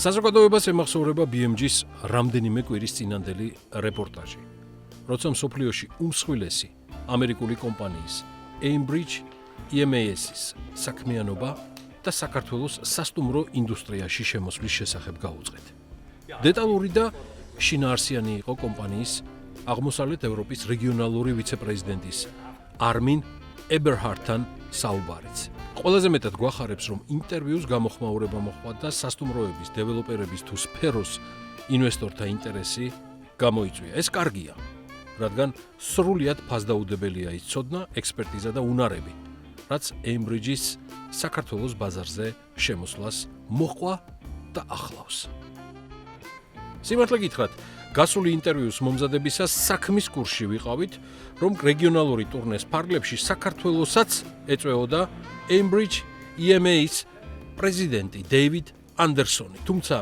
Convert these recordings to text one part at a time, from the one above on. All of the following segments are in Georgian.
საზოგადოებას ემახსოვრება BMG-ს რამდენიმე კვირის წინანდელი რეპორტაჟი, როცა მსოფლიოში უმსხვილესი ამერიკული კომპანიის Aimbridge EMAS-ის საქმიანობა და საქართველოს სასტუმრო ინდუსტრიაში შემოსვლის შესახებ გაუწყეთ. დეტალური და შინაარსიანი იყო კომპანიის აღმოსავლეთ ევროპის რეგიონალური ვიცე-პრეზიდენტის Armin Eberhard-თან საუბარიც. ყველაზე მეტად გვახარებს, რომ ინტერვიუს გამოხმაურება მოჰყვა და სასტუმროების, დეველოპერების თუ სფეროს ინვესტორთა ინტერესი გამოიწვია. ეს კარგია, რადგან სრულიად ფასდაუდებელია ის ცოდნა, ექსპერტიზა და უნარები, რაც Aimbridge-ის საქართველოს ბაზარზე შემოსვლას მოჰყვა და ახლავს. სიმართლე გითხრათ, გასული ინტერვიუს მომზადებისას საქმის კურსში ვიყავით, რომ რეგიონალური ტურნეს ფარგლებში საქართველოსაც ეწვეოდა Aimbridge EMA-ის პრეზიდენტი დეივიდ ანდერსონი. თუმცა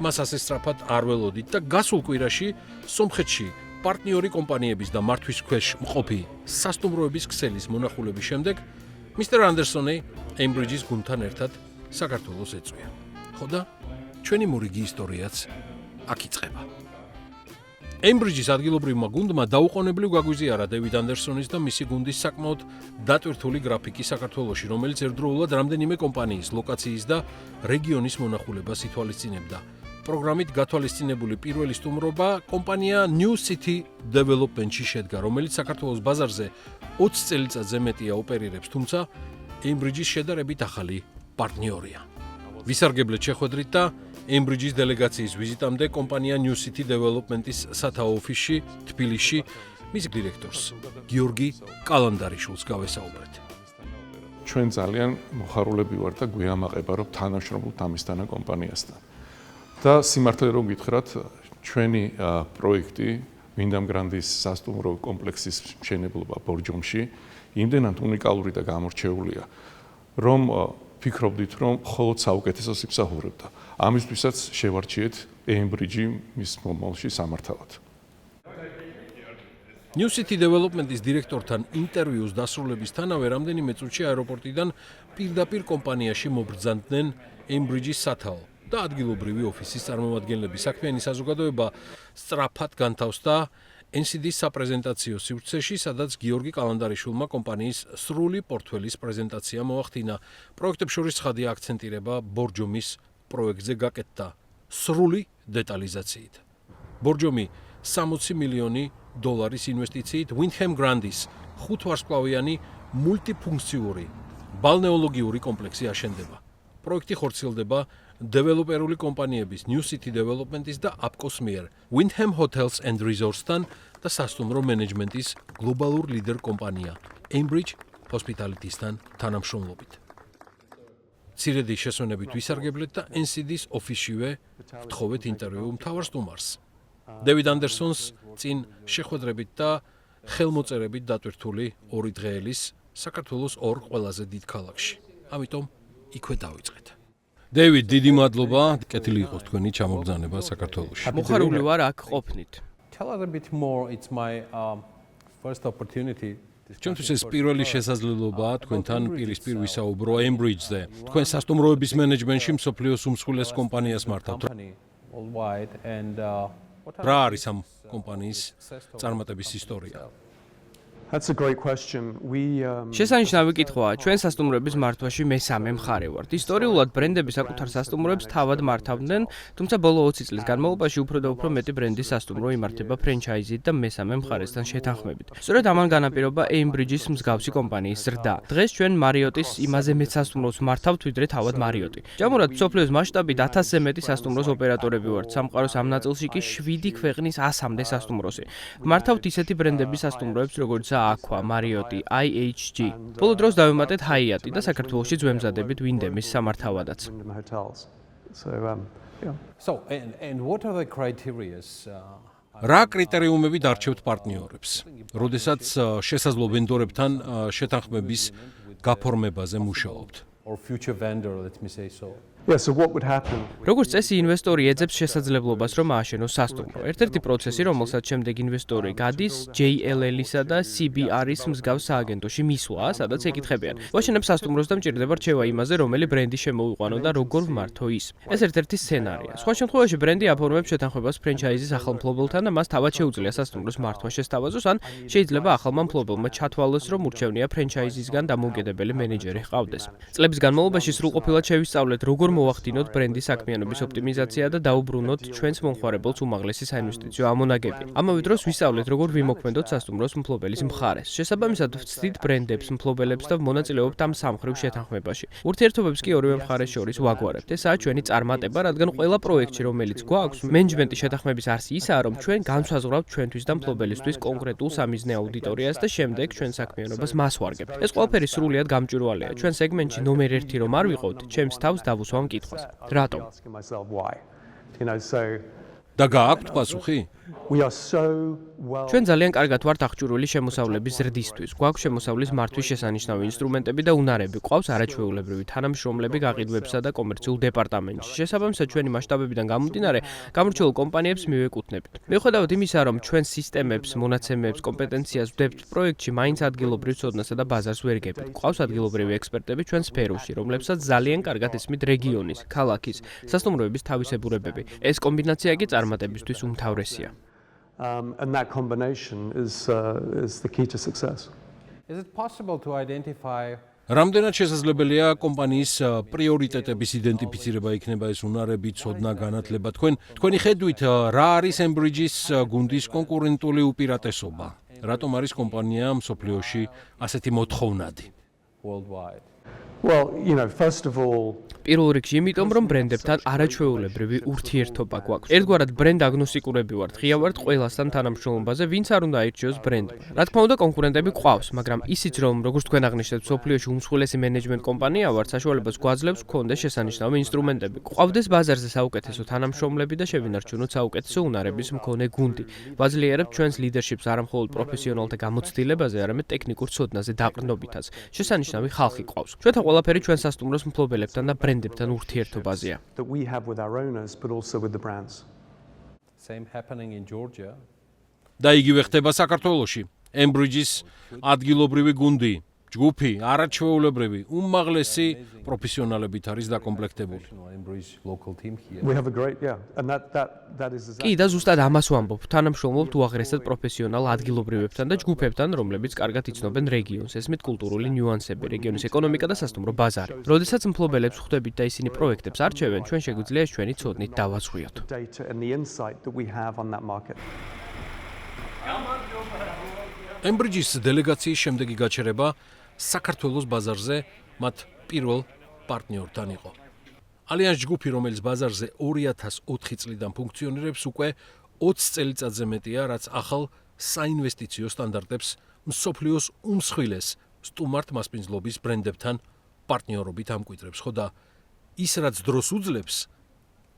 მას ასე სწრაფად არ ველოდით და გასულ კვირაში სომხეთში პარტნიორი კომპანიების და მართვის ქვეშ მყოფი სასტუმროების ქსელის მონახულების შემდეგ მისტერ ანდერსონი Aimbridge-ის გუნდთან ერთად საქართველოს ეწვია. ხო და ჩვენი მორიგი ისტორიაც აქ იწყება. Aimbridge-ის ადგილობრივმა გუნდმა დაუყოვნებლივ გაგვიზიარა დევიდ ანდერსონის და მისი გუნდის საკმაოდ დატვირთული გრაფიკი საქართველოში, რომელიც ერთდროულად რამდენიმე კომპანიის, ლოკაციის და რეგიონის მონახულებას ითვალისწინებდა. პროგრამით გათვალისწინებული პირველი სტუმრობა კომპანია New City Development-ში შედგა, რომელიც საქართველოს ბაზარზე 20 წელიწადზე მეტია ოპერირებს, თუმცა Aimbridge-ის შედარებით ახალი პარტნიორია. ვისარგებლეთ შეხვედრით და Aimbridge-ის დელეგაციის ვიზიტამდე კომპანია New City Development-ის სათაო ოფისში თბილისში მის დირექტორს გიორგი კალანდარიშვილს გავესაუბრეთ. ჩვენ ძალიან მოხარულები ვართ და გვიამაყება, რომ თანამშრომლობთ ამისთანა კომპანიასთან. და სიმართლე რომ გითხრათ, ჩვენი პროექტი ვინდამ გრანდის სასტუმრო კომპლექსის მშენებლობა ბორჯომში იმდენად უნიკალური და გამორჩეულია, რომ ფიქრობდით, რომ მხოლოდ საუკეთესოს იმსახურებდა. ამისთვისაც შევარჩიეთ Aimbridge მის მომავალში სამართავად. New City Development-ის დირექტორთან ინტერვიუს დასრულებისთანავე რამდენიმე წუთში აეროპორტიდან პირდაპირ კომპანიაში მობრძანდნენ Aimbridge-ის სათაო და ადგილობრივი ოფისის წარმომადგენლები. საქმიანი საზოგადოება სწრაფად განთავსდა NCD-ის საპრეზენტაციო სივრცეში, სადაც გიორგი კალანდარიშვილმა კომპანიის სრული პორტფელის პრეზენტაცია მოახდინა. პროექტებს შორის ცხადია აქცენტირება ბორჯომის პროექტზე გაკეთდა სრული დეტალიზაციით. ბორჯომი 60 მილიონი დოლარის ინვესტიციით Windham Grand-ის 5 ვარსკვლავიანი მულტიფუნქციური ბალნეოლოგიური კომპლექსი აშენდება. პროექტი ხორციელდება დეველოპერული კომპანიების New City Development-ის და APCO-s მიერ Windham Hotels and Resorts-თან და სასტუმრო მენეჯმენტის გლობალურ ლიდერ კომპანია Aimbridge Hospitality-სთან თანამშრომლობით. ცირედი შესვენებით ვისარგებლეთ და NCD-ის ოფისშივე ვთხოვეთ ინტერვიუ მთავარ სტუმარს. დევიდ ანდერსონს წინ შეხვედრებით და ხელმოწერებით დატვირთული 2 დღეელის საქართველოს 2 ყველაზე დიდ ქალაქში. ამიტომ იქვე დავიწყეთ. დევიდ, დიდი მადლობა, კეთილი იყოს თქვენი ჩამობრძანება საქართველოში. მოხარული ვარ აქ ყოფნით. Tell us a bit more. It's my first opportunity. ჩვენთვის ეს პირველი შესაძლებლობაა თქვენთან პირისპირ ვისაუბრო Aimbridge-ზე. თქვენ სასტუმროების მენეჯმენტში მსოფლიოს უმსხვილეს კომპანიას მართავთ. რა არის ამ კომპანიის წარმატების ისტორია? That's a great question. შესანიშნავი კითხვაა. ჩვენ სასტუმროების მართვაში მესამე მხარე ვართ. ისტორიულად ბრენდები საკუთარ სასტუმროებს თავად მართავდნენ, თუმცა ბოლო 20 წლის განმავლობაში უფრო და უფრო მეტი ბრენდის სასტუმრო იმართება ფრენჩაიზით და მესამე მხარესთან შეთანხმებით. სწორედ ამან განაპირობა Aimbridge-ის მსგავსი კომპანიის ზრდა. დღეს ჩვენ Marriott-ის იმაზე მეტ სასტუმროს მართავთ, ვიდრე თავად Marriott-ი. ჯამურად მსოფლიოს მასშტაბით 1000-ზე მეტი სასტუმროს ოპერატორები ვართ. სამყაროს ამ ნაწილში კი 7 ქვეყნის 100-მდე სასტუმროსი. მართავთ ისეთი ბრენდების სასტუმროებს, როგორიცაა Aqua, Marriott, IHG. ბოლო დროს დავემატეთ Hyatt და საქართველოში ძვემზადებით Windham-ის სამართავადაც. So, and what are the criteria? რა კრიტერიუმები დარჩევთ პარტნიორებს? როდესაც შესაძლო ვენდორებთან შეთანხმების გაფორმებაზე მუშაობთ? Or future vendor, let me say so. Yeah, so what would happen? როგორც წესი, ინვესტორი ეძებს შესაძლებლობას, რომ ააშენოს სასტუმრო. ერთ-ერთი პროცესი, რომელსაც შემდეგ ინვესტორი გადის JLL-ისა და CBR-ის მსგავს სააგენტოში მისვლა, სადაც ეკითხებიან: "ვაშენებ სასტუმროს და მჭირდება რჩევა იმაზე, რომელი ბრენდი შემოიყვანო და როგორ ვმართო ის." ეს ერთ-ერთი სცენარია. სხვა შემთხვევაში ბრენდი აფორმებს შეთანხმებას ფრენჩაიზის ახალ მფლობელთან და მას თავად შეუძლია სასტუმროს მართვა შესთავაზოს, ან შეიძლება ახალმა მფლობელმა ჩათვალოს, რომ ურჩევნია ფრენჩაიზისგან დამოუკიდებელი მენეჯერი ჰყავდეს. წლების განმავლობაში სრულყოფილად შევისწავლეთ, როგორ მოვახდინოთ ბრენდის საქმიანობის ოპტიმიზაცია და დაუბრუნოთ ჩვენს მომხმარებელს უმაღლესი საინვესტიციო ამონაგები. ამავე დროს ვისწავლეთ, როგორ ვიმოქმედოთ სასტუმროს მფლობელის მხარეს. შესაბამისად, ვცდით ბრენდებს, მფლობელებს და მონაწილეობთ ამ სამხრივ შეთანხმებაში. ურთიერთობებს კი ორივე მხარეს შორის ვაგვარებთ. ესაა ჩვენი წარმატება, რადგან ყველა პროექტში, რომელიც გვაქვს, მენეჯმენტის შეთანხმების არსი ისაა, რომ ჩვენ განსაზღვრავთ ჩვენთვის და მფლობელისთვის კონკრეტულ სამიზნე აუდიტორიას და შემდეგ ჩვენ საქმიანობას მას ვარგებთ. ეს ყველაფერი სრულიად გამჭვირვალეა. ჩვენ სეგმენტში ნომერ 1 რომ არ ვიყოთ, ჩემს თავს დავუსვამ კითხვას. რატომ? Asking myself why. You know, so და გააქვთ პასუხი? we are so well. ჩვენ ძალიან კარგად ვართ აღჭურვილი შემოსავლების ზრდისთვის. გვაქვს შემოსავლის მართვის შესანიშნავი ინსტრუმენტები და უნარები. გვყავს არაჩვეულებრივი თანამშრომლები გაყიდვებსა და კომერციულ დეპარტამენტში. შესაბამისად, ჩვენი მასშტაბებიდან გამომდინარე, გამორჩეულ კომპანიებს მივეკუთვნებით. მიუხედავად იმისა, რომ ჩვენ სისტემებს, მონაცემებს, კომპეტენციას ვდებთ პროექტში, მაინც ადგილობრივ ცოდნასა და ბაზარს ვერ გებთ. გვყავს ადგილობრივი ექსპერტები ჩვენ სფეროში, რომლებსაც ძალიან კარგად ესმით რეგიონის, ქალაქის, სასტუმროების თავისებურებები. ეს კომბინაცია კი წარმატებისთვის უმთავრესია. And that combination is the key to success. Is it possible to identify რამდენად შესაძლებელია კომპანიის პრიორიტეტების იდენტიფიცირება იქნება ეს უნარები, ცოდნა, განათლება? თქვენი ხედვით რა არის Embridge-ის გუნდის კონკურენტული უპირატესობა? რატომ არის კომპანია მსოფლიოში ასეთი მოთხოვნადი? worldwide? Well, you know, first of all, პირველ რიგში იმიტომ, რომ ბრენდებთან არაჩვეულებრივი ურთიერთობა გვაქვს. ერთგვარად ბრენდ აგნოსტიკურები ვართ, ღია ვართ ყველასთან თანამშრომლობაზე, ვინც არ უნდა აირჩიოს ბრენდმა. რა თქმა უნდა, კონკურენტები გვყავს, მაგრამ ისიც რომ როგორც თქვენ აღნიშნეთ, მსოფლიოში უმსხვილესი მენეჯმენტ კომპანია ვართ, საშუალებას გვაძლევს გქონდეს შესანიშნავი ინსტრუმენტები. გვყავდეს ბაზარზე საუკეთესო თანამშრომლები და შევინარჩუნოთ საუკეთესო უნარების მქონე გუნდი. ვაძლიერებთ ჩვენს ლიდერშიპს არა მხოლოდ პროფესიონალთა გამოცდილებაზე, არამედ ტექნიკურ ცოდნაზე დაყრდნობითაც. შესანიშნავი ხალხი გვყავს. ჩვენთან ყველაფერი ჩვენ სასტუმროს მფლობელებთან და ბრენდებთან ურთიერთობაზეა. that we have with our owners, but also with the brands. Same happening in Georgia. და იგივე ხდება საქართველოში. Embridge-ის ადგილობრივი გუნდი, ჯგუფი, არაჩვეულებრივი, უმაღლესი პროფესიონალებით არის დაკომპლექტებული. Embridge local team here. We have a great, yeah, and that is კი, და ზუსტად ამას ვამბობ. თანამშრომლობთ უაღრესად პროფესიონალ ადგილობრივებთან და ჯგუფებთან, რომლებიც კარგად იცნობენ რეგიონს, ესმით კულტურული ნიუანსები, რეგიონის ეკონომიკა და სასტუმრო ბაზარი. როდესაც მფლობელებს ხვდებით და ისინი პროექტებს არჩევენ, ჩვენ შეგვიძლია ეს ჩვენი ცოდნით დავაძღვიოთ. data and the insight that we have on that market. Embridge-ის დელეგაციის შემდეგი გაჩერება საქართველოს ბაზარზე მათ პირველ პარტნიორთან იყო. Allianz ჯგუფი, რომელიც ბაზარზე 2004 წლიდან ფუნქციონირებს, უკვე 20 წელიწადზე მეტია, რაც ახალ საინვესტიციო სტანდარტებს მსოფლიოს უმსხვილეს სტუმართ მასპინძლობის ბრენდებთან პარტნიორობით ამკვიდრებს, ხო და ის რაც დროს უძლებს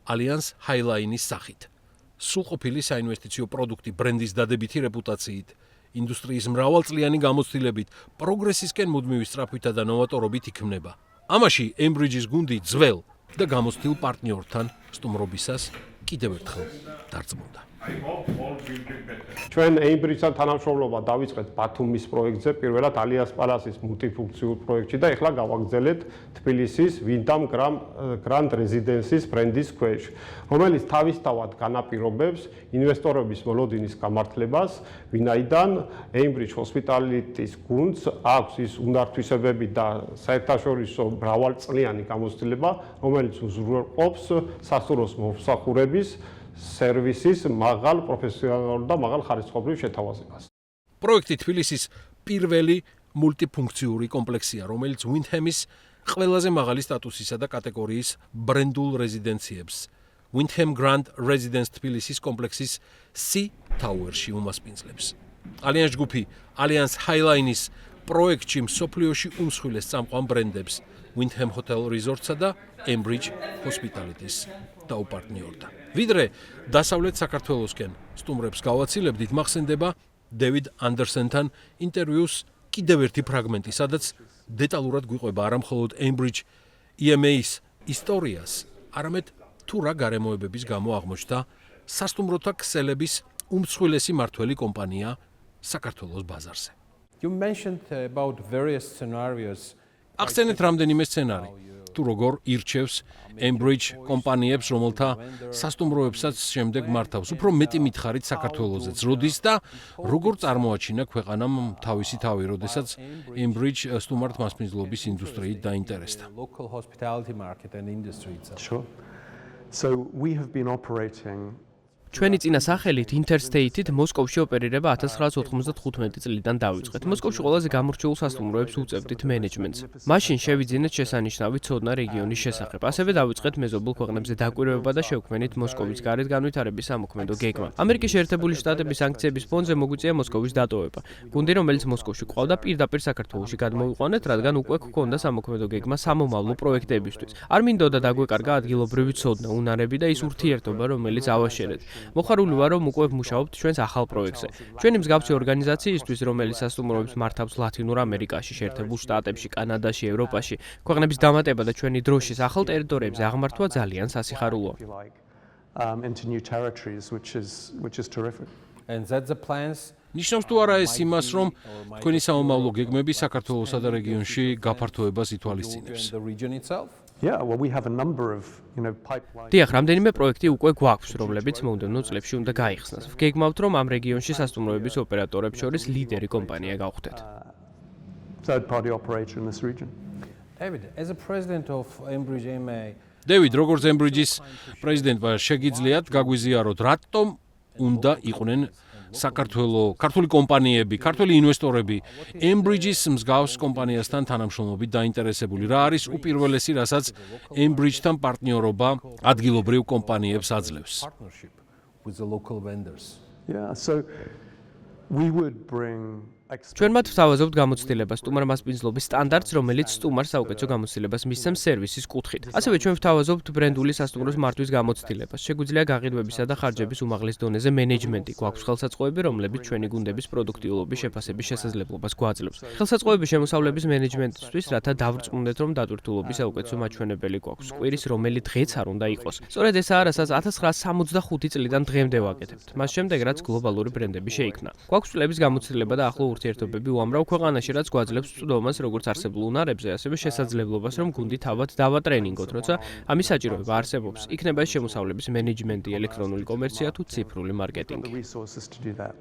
Allianz Highline-ის სახით. სრულყოფილი საინვესტიციო პროდუქტი ბრენდის დადებითი რეპუტაციით, ინდუსტრიის მრავალწლიანი გამოცდილებით, პროგრესისკენ მუდმივი სწრაფვითა და ნოვატორობით იქმნება. ამაში Embridge-ის გუნდი ძველ და გამოცდილ პარტნიორთან სტუმრობისას კიდევ ერთხელ დარწმუნდა. ჩვენ Embridge-თან თანამშრომლობა დავიწყეთ ბათუმის პროექტზე, პირველად Allianz Palace-ის მულტიფუნქციურ პროექტში და ეხლა გავაგრძელეთ თბილისის Wyndham Grand Residence-ის ბრენდის ქვეშ, რომელიც თავისთავად განაპირობებს ინვესტორების მოლოდინის გამართლებას, ვინაიდან Embridge Hospitality-ის გუნდს აქვს ის უნარ-თვისებები და საერთაშორისო მრავალწლიანი გამოცდილება, რომელიც უზრუნველყოფს სასტუმროს მომსახურების სერვისის მაღალ პროფესიონალურ და მაღალ ხარისხობრივ შეთავაზებას. პროექტი თბილისის პირველი მულტიფუნქციური კომპლექსია, რომელიც Wyndham-ის ყველაზე მაღალი სტატუსისა და კატეგორიის ბრენდულ რეზიდენციებს Wyndham Grand Residence თბილისის კომპლექსის C Tower-ში უმასპინძლებს. Allianz ჯგუფი Allianz Highline-ის პროექტში მსოფლიოში უმსხვილეს წამყვან ბრენდებს Wyndham Hotel Resorts-ა და Embridge Hospitality-ს დაუპარტნიორდა. ვიდრე დასავლეთ საქართველოსკენ სტუმრებს გავაცილებდით, მახსენდება დევიდ ანდერსენთან ინტერვიუს კიდევ ერთი ფრაგმენტი, სადაც დეტალურად გვიყვება არა მხოლოდ Embridge EMA-ის ისტორიას, არამედ თუ რა გარემოებების გამო აღმოჩნდა სასტუმროთა ქსელების უმსხვილესი მმართველი კომპანია საქართველოს ბაზარზე. You mentioned about various scenarios. ახსენეთ რამდენიმე სცენარი, თუ როგორ ირჩევს Ambridge კომპანიებს, რომელთა სასტუმროებსაც შემდეგ მართავს, უფრო მეტი მითხარით საქართველოსაც, როდის და როგორ წარმოაჩინა ქვეყანამ თავისი თავი, როდესაც Ambridge სტუმართ მასპინძლობის ინდუსტრიით დაინტერესდა. Local hospitality market and industry itself. Sure. So we have been operating. ჩვენი წინა სახელით Interstate-ით მოსკოვში ოპერირება 1995 წლიდან დავიწყეთ. მოსკოვში ყველაზე გამორჩეულ სასტუმროებს უწევდით მენეჯმენტს. მაშინ შევიძინეთ შესანიშნავი ცოდნა რეგიონის შესახებ. ასევე დავიწყეთ მეზობელ ქვეყნებზე დაკვირვება და შევქმნით მოსკოვის გარეთ განვითარების სამოქმედო გეგმა. ამერიკის შეერთებული შტატების სანქციების ფონზე მოგვიწია მოსკოვის დატოვება. გუნდი, რომელიც მოსკოვში ყავდა, პირდაპირ საქართველოში გადმოვიყვანეთ, რადგან უკვე ჰქონდა სამოქმედო გეგმა სამომავლო პროექტებისთვის. არ მინდოდა დაგვეკარგა ადგილობრივი ცოდნა, უნარები და ის ურთიერთობა, რომელიც ავაშერეთ. მოხარული ვარ, რომ უკვე ვმუშაობთ ჩვენს ახალ პროექტზე. ჩვენი მსგავსი ორგანიზაციისთვის, რომელიც სასტუმროებს მართავს ლათინურ ამერიკაში, შეერთებულ შტატებში, კანადაში, ევროპაში, ქვეყნების დამატება და ჩვენი დროშის ახალ ტერიტორიებზე აღმართვა ძალიან სასიხარულოა. If you like, into new territories, which is terrific. And that's the plans. ნიშნავს თუ არა ეს იმას, რომ თქვენი სამომავლო გეგმები საქართველოსა და რეგიონში გაფართოებას ითვალისწინებს. The region itself. Yeah, well, we have a number of, pipelines. დიახ, რამდენიმე პროექტი უკვე გვაქვს, რომლებიც მომდევნო წლებში უნდა გაიხსნას. ვგეგმავთ, რომ ამ რეგიონში სასტუმროების ოპერატორებს შორის ლიდერი კომპანია გავხდეთ. Third-party operator in this region. David, as a president of Ambridge MA, დევიდ, როგორც Ambridge-ის პრეზიდენტმა შეგიძლიათ გაგვიზიაროთ, რატომ უნდა იყვნენ ქართული კომპანიები, ქართული ინვესტორები Ambridge-ის მსგავს კომპანიასთან თანამშრომლობით დაინტერესებული. რა არის უპირველესი, რასაც Ambridge-თან პარტნიორობა ადგილობრივ კომპანიებს აძლევს? partnership with the local vendors. Yeah, so we would bring. ჩვენ მათ ვთავაზობთ გამოცდილებას სტუმარ მასპინძლობის სტანდარტს, რომელიც სტუმარს საუკეთესო გამოცდილებას მისცემს სერვისის კუთხით. ასევე ჩვენ ვთავაზობთ ბრენდული სასტუმროს მართვის გამოცდილებას. შეგვიძლია გაყიდვებისა და ხარჯების უმაღლეს დონეზე მენეჯმენტი. გვაქვს ხელსაწყოები, რომლებიც ჩვენი გუნდების პროდუქტიულობის შეფასების შესაძლებლობას გვაძლევს. ხელსაწყოების შემოსავლების მენეჯმენტისთვის, რათა დავრწმუნდეთ, რომ დატვირთულობის საუკეთესო მაჩვენებელი გვაქვს. კვირის რომელი დღეც არ უნდა იყოს. სწორედ ესაა, რასაც 1965 წლიდან დღემდე ვაკეთებთ. მას შემდეგ, რაც გლობალური ბრენდები შეიქმნა. გვაქვს წლების გამოცდილება და ახლო ურთიერთობები უამრავ ქვეყანაში, რაც გვაძლევს წვდომას როგორც არსებულ უნარებზე, ასევე შესაძლებლობას, რომ გუნდი თავად დავატრენინგოთ, როცა ამის საჭიროება არსებობს. იქნება ეს შემოსავლების მენეჯმენტი, ელექტრონული კომერცია თუ ციფრული მარკეტინგი. The resources to do that.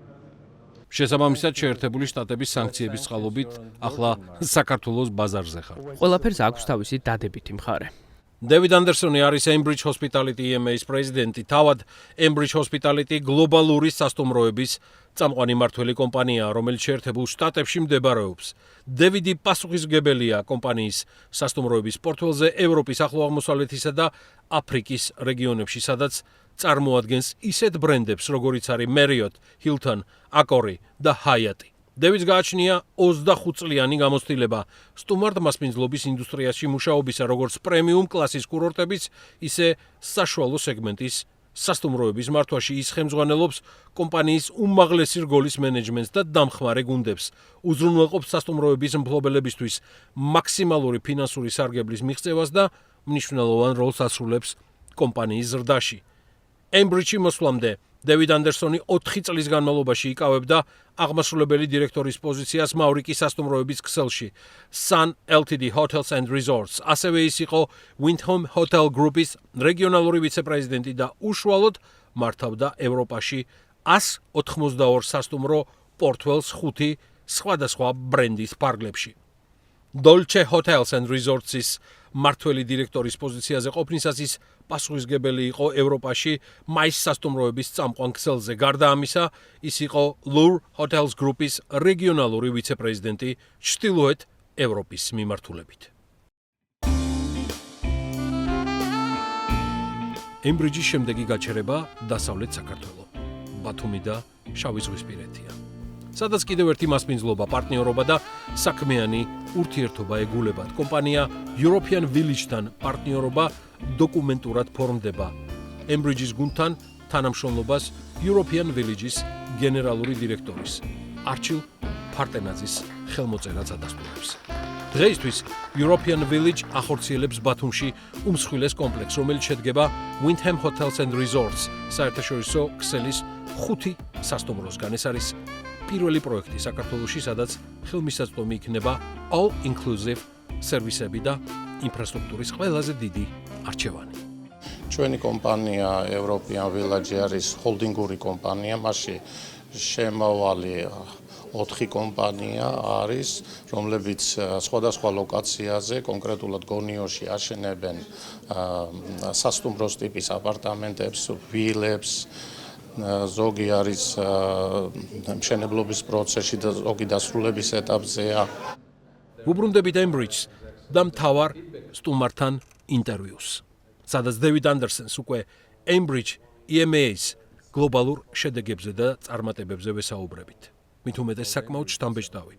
შესაბამისად, შეერთებული შტატების სანქციების წყალობით ახლა საქართველოს ბაზარზე ხარ. ყველაფერს აქვს თავისი დადებითი მხარე. დევიდ ანდერსონი არის Ambridge Hospitality EMA-ის პრეზიდენტი. თავად Ambridge Hospitality გლობალური სასტუმროების წამყვანი მმართველი კომპანიაა, რომელიც შეერთებულ შტატებში მდებარეობს. დევიდი პასუხისმგებელია კომპანიის სასტუმროების პორტფელზე ევროპის, ახლო აღმოსავლეთისა და აფრიკის რეგიონებში, სადაც წარმოადგენს ისეთ ბრენდებს, როგორიც არის Marriott, Hilton, Accor და Hyatt. დევიდს გააჩნია 25 წლიანი გამოცდილება სტუმართ მასპინძლობის ინდუსტრიაში მუშაობისა, როგორც პრემიუმ კლასის კურორტების, ისე საშუალო სეგმენტის სასტუმროების მართვაში. ის ხელმძღვანელობს კომპანიის უმაღლესი რგოლის მენეჯმენტს და დამხმარე გუნდებს. უზრუნველყოფს სასტუმროების მფლობელებისთვის მაქსიმალური ფინანსური სარგებლის მიღწევას და მნიშვნელოვან როლს ასრულებს კომპანიის ზრდაში. Ambridge-ში მოსვლამდე დევიდ ანდერსონი 4 წლის განმავლობაში იკავებდა აღმასრულებელი დირექტორის პოზიციას მავრიკის სასტუმროების ქსელში Sun Ltd Hotels and Resorts. ასევე ის იყო Wyndham Hotel Group-ის რეგიონალური ვიცე-პრეზიდენტი და უშუალოდ მართავდა ევროპაში 182 სასტუმრო პორტფელს 5 სხვადასხვა ბრენდის ფარგლებში. Dolce Hotels and Resorts-ის მმართველი დირექტორის პოზიციაზე ყოფნისას ის პასუხისმგებელი იყო ევროპაში მაის სასტუმროების წამყვან ქსელზე. გარდა ამისა, ის იყო Lure Hotels Group-ის რეგიონალური ვიცე-პრეზიდენტი ჩრდილოეთ ევროპის მიმართულებით. Ambridge-ის შემდეგი გაჩერება დასავლეთ საქართველო, ბათუმი და შავიზღვისპირეთია. სადაც კიდევ ერთი მასპინძლობა, პარტნიორობა და საქმიანი ურთიერთობა ეგულებათ. კომპანია European Village-თან პარტნიორობა დოკუმენტურად ფორმდება. Ambridge-ის გუნდთან თანამშრომლობას European Village-ის გენერალური დირექტორის არჩილ ფარტენაძის ხელმოწერაც ადასტურებს. დღეისთვის European Village ახორციელებს ბათუმში უმსხვილეს კომპლექსს, რომელიც შედგება Wyndham Hotels and Resorts საერთაშორისო ქსელის 5 სასტუმროსგან. ეს არის პირველი პროექტი საქართველოში, სადაც ხელმისაწვდომი იქნება all inclusive სერვისები და ინფრასტრუქტურის ყველაზე დიდი არჩევანი. ჩვენი კომპანია European Village არის ჰოლდინგური კომპანია, მასში შემავალი 4 კომპანია არის, რომლებიც სხვადასხვა ლოკაციაზე, კონკრეტულად გონიოში აშენებენ სასტუმროს ტიპის აპარტამენტებს, ვილებს, ზოგი არის მშენებლობის პროცესში და ზოგი დასრულების ეტაპზეა. ვუბრუნდებით Embridge-ს და მთავარ სტუმართან ინტერვიუს, სადაც დევიდ ანდერსენს უკვე Embridge EMEA-ს გლობალურ შედეგებზე და წარმატებებზე ვესაუბრებით. მით უმეტეს საკმაოდ შთამბეჭდავი.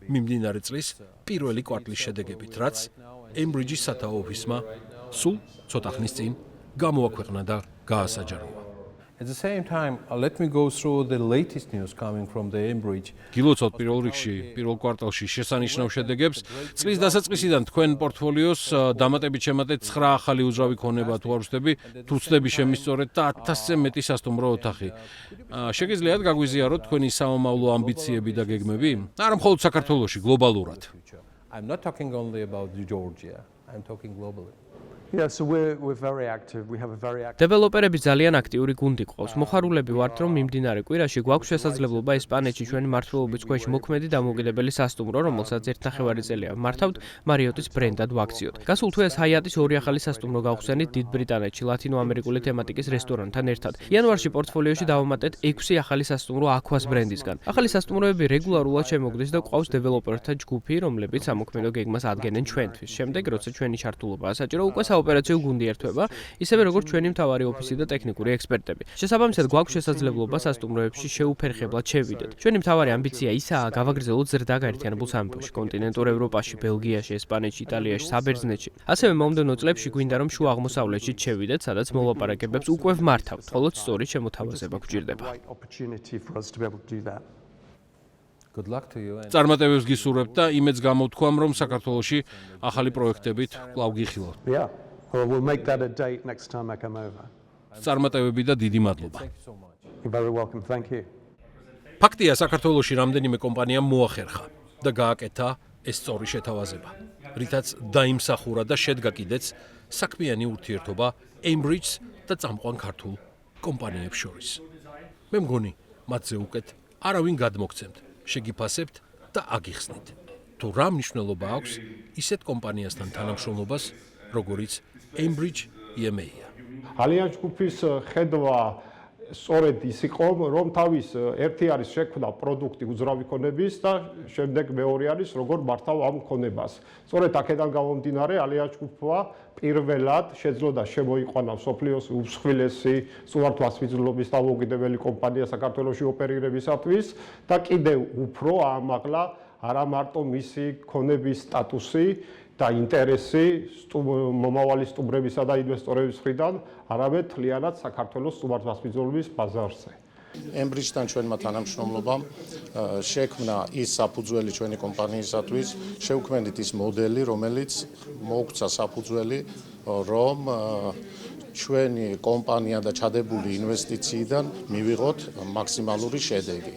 მიმდინარე წლის პირველი კვარტლის შედეგებით, რაც Embridge-ის სათაო ოფისმა სულ ცოტა ხნის წინ გამოაქვეყნა და გაასაჯაროვა. At the same time, let me go through the latest news coming from the Embridge. გილოცავთ პირველ რიგში, პირველ კვარტალში შესანიშნავ შედეგებს. წლის დასაწყისიდან თქვენ პორტფოლიოს დამატებით შემატეთ 9 ახალი უძრავი ქონება თუ არ ვსწრები, თუ ვსწრები შემისწორეთ და 1000-ზე მეტი სასტუმრო ოთახი. შეგიძლიათ გაგვიზიაროთ თქვენი სამომავლო ამბიციები და გეგმები? არა მხოლოდ საქართველოში, გლობალურად. I'm not talking only about Georgia. I'm talking globally. Yeah, so we're very active. We have a very active. დეველოპერები ძალიან აქტიური გუნდი ყავს. მოხარულები ვართ, რომ მიმდინარე კვირაში გვაქვს შესაძლებლობა ესპანეთში ჩვენი მმართველობის ქვეშ მოქმედი დამოუკიდებელი სასტუმრო, რომელსაც 1.5 წელია მართავთ, მარიოტის ბრენდად ვაქციოთ. გასულ თვეას ჰაიატის 2 ახალი სასტუმრო გავხსენით დიდ ბრიტანეთში, ლათინო-ამერიკული თემატიკის რესტორანთან ერთად. იანვარში პორტფოლიოში დავამატეთ 6 ახალი სასტუმრო აქვას ბრენდისგან. ახალი სასტუმროები რეგულარულად შემოგვდის და ყავს დეველოპერთა ჯგუფი, რომლებიც სამოქმედო გეგმას ადგენენ ჩვენთვის. შემდეგ, როცა ჩვენი ჩართულობაა საჭირო, უკვე ოპერაციულ გუნდი ერთვება, ისევე როგორც ჩვენი მთავარი ოფისი და ტექნიკური ექსპერტები. შესაბამისად, გვაქვს შესაძლებლობა სასტუმროებში შეუფერხებლად შევიდეთ. ჩვენი მთავარი ამბიცია ისაა, გავაგრძელოთ ზრდა გაერთიანებულ სამეფოში, კონტინენტურ ევროპაში, ბელგიაში, ესპანეთში, იტალიაში, საბერძნეთში. ასევე მომდევნო წლებში გვინდა რომ შუა აღმოსავლეთში შევიდეთ, სადაც მოლაპარაკებებს უკვე ვმართავთ, ხოლო სწორი შემოთავაზება გვჭირდება. Right opportunity for us to be able to do that. Good luck to you. წარმატებებს გისურვებთ და იმედს გამოვთქვამ, რომ საქართველოში ახალი პროექტებით კვლავ გიხილავთ. Yeah. Well, we'll make that a date next time I come over. წარმატებები და დიდი მადლობა. You're very welcome. Thank you. ფაქტია, საქართველოში რამდენიმე კომპანიამ მოახერხა და გააკეთა ეს სწორი შეთავაზება, რითაც დაიმსახურა და შედგა კიდეც საქმიანი ურთიერთობა Embridge-ს და წამყვან ქართულ კომპანიებს შორის. მე მგონი, მათზე უკეთ არავინ გადმოგცემთ, შეგიფასებთ და აგიხსნით. თუ რა მნიშვნელობა აქვს ისეთ კომპანიასთან თანამშრომლობას, როგორიც Embridge EMEA. ალიანს ჯგუფის ხედვა სწორედ ის იყო, რომ თავის ერთი არის შექმნა პროდუქტი უძრავი ქონების და შემდეგ მეორე არის როგორ მართავ ამ ქონებას. სწორედ აქედან გამომდინარე ალიანს ჯგუფმა პირველად შეძლო და შემოიყვანა მსოფლიოს უმსხვილესი სტუმართმასპინძლობის დამოუკიდებელი კომპანია საქართველოში ოპერირებისათვის და კიდევ უფრო აამაღლა არა მარტო მისი ქონების სტატუსი და ინტერესი მომავალი სტუმრებისა და ინვესტორების მხრიდან, არამედ მთლიანად საქართველოს სტუმართმასპინძლობის ბაზარზე. Embridge-თან ჩვენმა თანამშრომლობამ შექმნა ის საფუძველი ჩვენი კომპანიისათვის, შევქმნით ის მოდელი, რომელიც მოგვცა საფუძველი, რომ ჩვენი კომპანია და ჩადებული ინვესტიციიდან მივიღოთ მაქსიმალური შედეგი.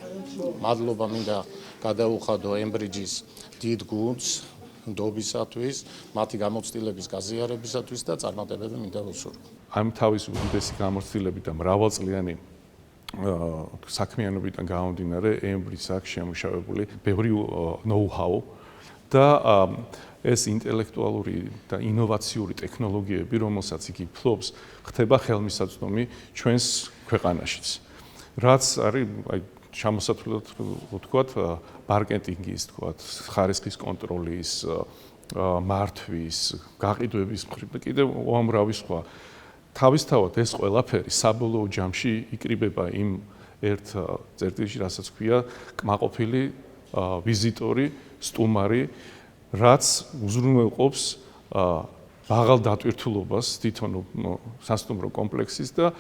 მადლობა მინდა გადაუხადო Embridge-ის დიდ გუნდს ნდობისათვის, მათი გამოცდილების გაზიარებისათვის და წარმატებები მინდა ვუსურვო. ამ თავის უდიდესი გამოცდილებით და მრავალწლიანი საქმიანობიდან გამომდინარე, Embridge-ს აქვს შემუშავებული ბევრი know-how და ეს ინტელექტუალური და ინოვაციური ტექნოლოგიები, რომელსაც იგი ფლობს, ხდება ხელმისაწვდომი ჩვენს ქვეყანაშიც. რაც არის ჩამოსათვლად ვთქვათ, მარკეტინგის, ვთქვათ, ხარისხის კონტროლის, მართვის, გაყიდვების მხრივ და კიდევ უამრავი სხვა. თავისთავად ეს ყველაფერი საბოლოო ჯამში იკრიბება იმ ერთ წერტილში, რასაც ქვია კმაყოფილი ვიზიტორი, სტუმარი, რაც უზრუნველყოფს მაღალ დატვირთულობას თვითონ სასტუმრო კომპლექსის და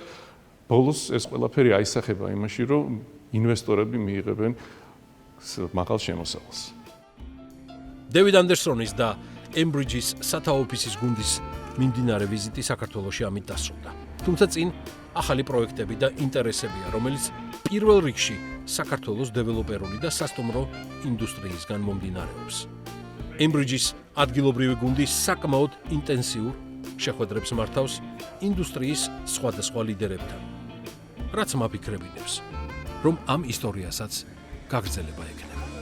ბოლოს ეს ყველაფერი აისახება იმაში, რომ ინვესტორები მიიღებენ მაღალ შემოსავალს. დევიდ ანდერსონის და Embridge-ის სათაო-ოფისის გუნდის მიმდინარე ვიზიტი საქართველოში ამით დასრულდა. თუმცა წინ ახალი პროექტები და ინტერესებია, რომელიც პირველ რიგში საქართველოს დეველოპერული და სასტუმრო ინდუსტრიისგან მომდინარეობს. Embridge-ის ადგილობრივი გუნდი საკმაოდ ინტენსიურ შეხვედრებს მართავს ინდუსტრიის სხვადასხვა ლიდერებთან, რაც მაფიქრებინებს, რომ ამ ისტორიასაც გაგრძელება ექნება.